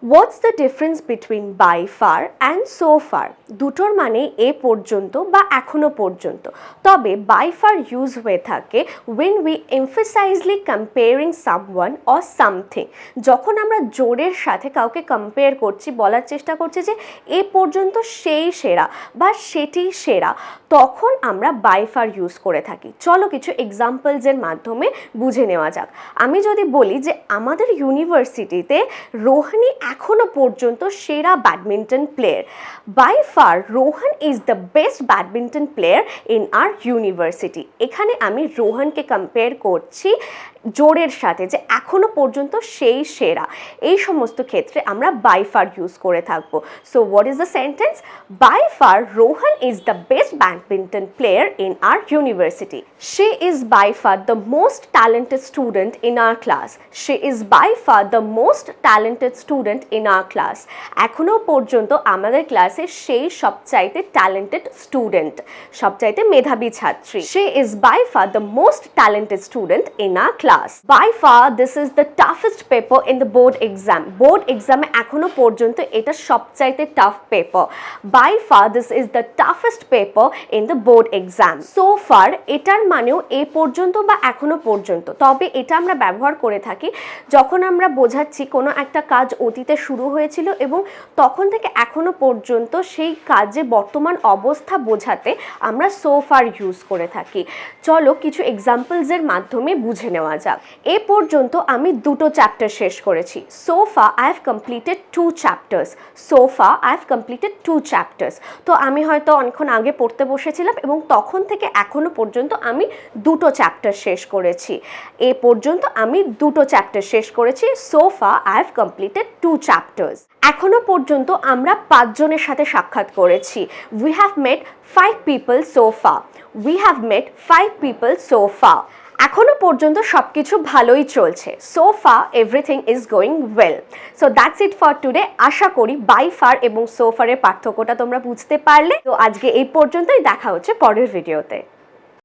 What's the difference between by far and so far? দুটোর মানে এ পর্যন্ত বা এখনো পর্যন্ত। তবে by far ইউজ হয়ে থাকে when we emphasizely comparing someone or something। যখন আমরা জোরের সাথে কাউকে কম্পেয়ার করছি, বলার চেষ্টা করছি যে এ পর্যন্ত সেই সেরা বা সেটি সেরা, তখন আমরা by far ইউজ করে থাকি। চলো কিছু এক্সাম্পলসের মাধ্যমে বুঝে নেওয়া যাক। আমি যদি বলি যে আমাদের ইউনিভার্সিটিতে রোহানি এখনো পর্যন্ত সেরা badminton player, by far Rohan is the best badminton player in our university. এখানে আমি রোহানকে কম্পেয়ার করছি জোরের সাথে যে এখনো পর্যন্ত সেই সেরা। এই সমস্ত ক্ষেত্রে আমরা বাই ফার ইউজ করে থাকবো। So what is the sentence? By far Rohan is the best badminton player in our university. She is by far the most talented student in our class. She is by far the most talented student in our class. এখনো পর্যন্ত আমাদের ক্লাসে সেই সবচাইতে talented student, সবচাইতে মেধাবী ছাত্রী। She is by far the most talented student in our class. By far this is the toughest paper in the board exam. Board exam এ এখনো পর্যন্ত এটা সবচাইতে tough paper. By far this is the toughest paper in the board exam. So far এটার মানেও এ পর্যন্ত বা এখনো পর্যন্ত, তবে এটা আমরা ব্যবহার করে থাকি যখন আমরা বোঝাচ্ছি কোনো একটা কাজ অতীতে শুরু হয়েছিল এবং তখন থেকে এখনো পর্যন্ত সেই কাজে বর্তমান অবস্থা বোঝাতে আমরা so far ইউজ করে থাকি। চলো কিছু এক্সাম্পলসের মাধ্যমে বুঝে নেওয়া যাক। এ পর্যন্ত আমি দুটো চ্যাপ্টার শেষ করেছি। So far I have completed 2 chapters. So far I have completed 2 chapters. তো আমি হয়তো অনেকক্ষণ আগে পড়তে বসেছিলাম এবং তখন থেকে এখনো পর্যন্ত আমি দুটো চ্যাপ্টার শেষ করেছি। এ পর্যন্ত আমি দুটো চ্যাপ্টার শেষ করেছি। So far I have completed 2 chapters. এখনো পর্যন্ত আমরা 5 জনের সাথে সাক্ষাৎ করেছি। We have met 5 people so far. We have met 5 people so far. এখনো পর্যন্ত সবকিছু ভালোই চলছে। So far everything is going well. So that's it for today. আশা করি by far এবং so far এর পার্থক্যটা তোমরা বুঝতে পারলে। তো আজকে এই পর্যন্তই, দেখা হচ্ছে পরের ভিডিওতে।